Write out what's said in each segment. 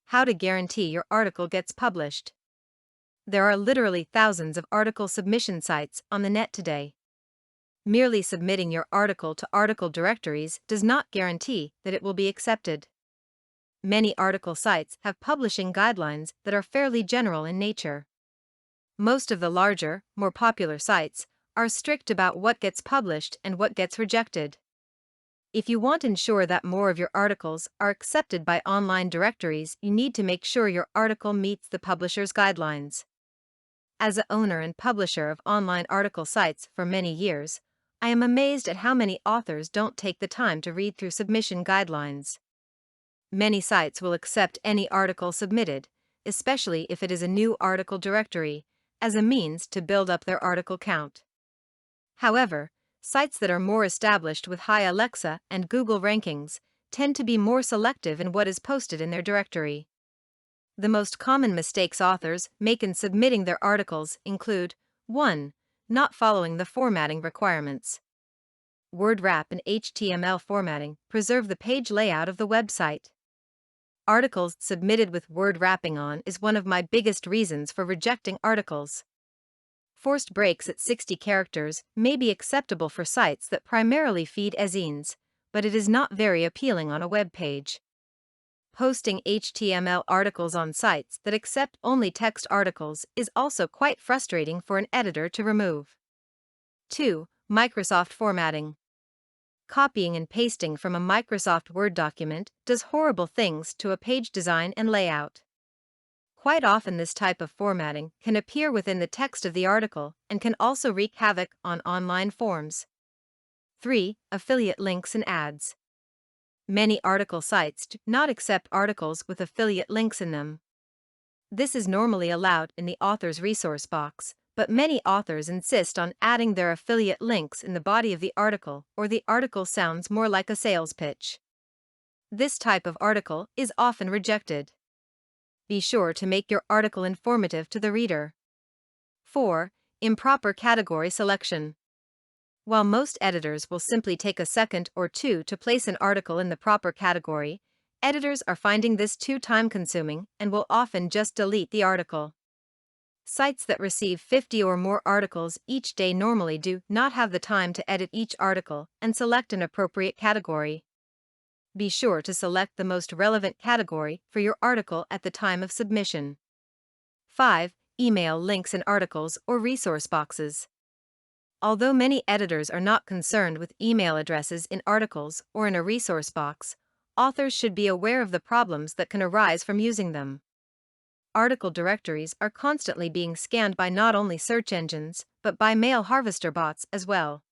How to guarantee your article gets published. There are literally thousands of article submission sites on the net today. Merely submitting your article to article directories does not guarantee that it will be accepted. Many article sites have publishing guidelines that are fairly general in nature. Most of the larger, more popular sites are strict about what gets published and what gets rejected. If you want to ensure that more of your articles are accepted by online directories, you need to make sure your article meets the publisher's guidelines. As an owner and publisher of online article sites for many years, I am amazed at how many authors don't take the time to read through submission guidelines. Many sites will accept any article submitted, especially if it is a new article directory, as a means to build up their article count. However, sites that are more established with high Alexa and Google rankings tend to be more selective in what is posted in their directory. The most common mistakes authors make in submitting their articles include 1. Not following the formatting requirements. Word wrap and HTML formatting preserve the page layout of the website. Articles submitted with word wrapping on is one of my biggest reasons for rejecting articles. Forced breaks at 60 characters may be acceptable for sites that primarily feed ezines, but it is not very appealing on a web page. Posting HTML articles on sites that accept only text articles is also quite frustrating for an editor to remove. 2. Microsoft formatting. Copying and pasting from a Microsoft Word document does horrible things to a page design and layout. Quite often this type of formatting can appear within the text of the article and can also wreak havoc on online forums. 3. Affiliate links and ads. Many article sites do not accept articles with affiliate links in them. This is normally allowed in the author's resource box, but many authors insist on adding their affiliate links in the body of the article, or the article sounds more like a sales pitch. This type of article is often rejected. Be sure to make your article informative to the reader. 4. Improper category selection. While most editors will simply take a second or two to place an article in the proper category, editors are finding this too time-consuming and will often just delete the article. Sites that receive 50 or more articles each day normally do not have the time to edit each article and select an appropriate category. Be sure to select the most relevant category for your article at the time of submission. 5. Email links in articles or resource boxes. Although many editors are not concerned with email addresses in articles or in a resource box, authors should be aware of the problems that can arise from using them. Article directories are constantly being scanned by not only search engines, but by mail harvester bots as well.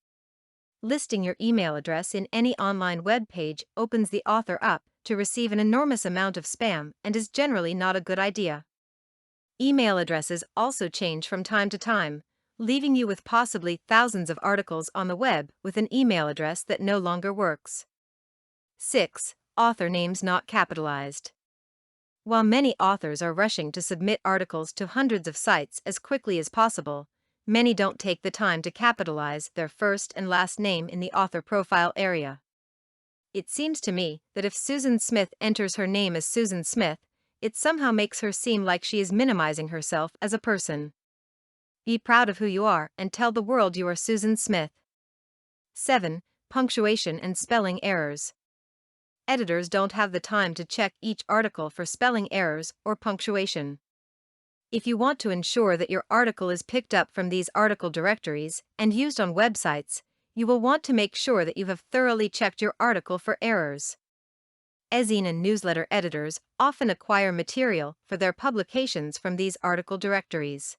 Listing your email address in any online web page opens the author up to receive an enormous amount of spam and is generally not a good idea. Email addresses also change from time to time, leaving you with possibly thousands of articles on the web with an email address that no longer works. 6. Author names not capitalized. While many authors are rushing to submit articles to hundreds of sites as quickly as possible, many don't take the time to capitalize their first and last name in the author profile area. It seems to me that if Susan Smith enters her name as Susan Smith, it somehow makes her seem like she is minimizing herself as a person. Be proud of who you are and tell the world you are Susan Smith. 7. Punctuation and spelling errors. Editors don't have the time to check each article for spelling errors or punctuation. If you want to ensure that your article is picked up from these article directories and used on websites, you will want to make sure that you have thoroughly checked your article for errors. Ezine and newsletter editors often acquire material for their publications from these article directories.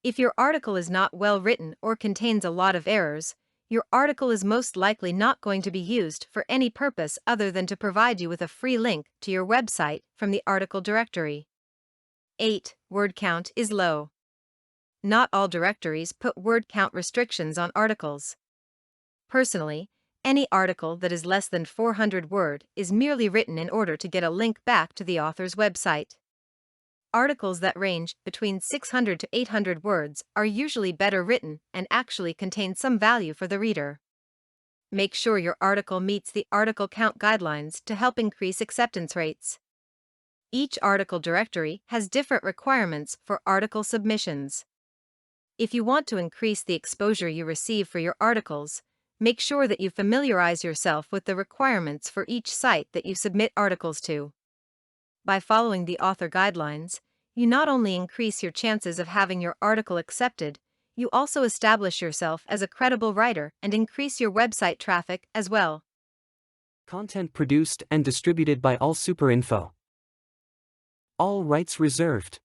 If your article is not well written or contains a lot of errors, your article is most likely not going to be used for any purpose other than to provide you with a free link to your website from the article directory. 8. Word count is low. Not all directories put word count restrictions on articles. Personally, any article that is less than 400 word is merely written in order to get a link back to the author's website. Articles that range between 600 to 800 words are usually better written and actually contain some value for the reader. Make sure your article meets the article count guidelines to help increase acceptance rates. Each article directory has different requirements for article submissions. If you want to increase the exposure you receive for your articles, make sure that you familiarize yourself with the requirements for each site that you submit articles to. By following the author guidelines, you not only increase your chances of having your article accepted, you also establish yourself as a credible writer and increase your website traffic as well. Content produced and distributed by All Super Info. All rights reserved.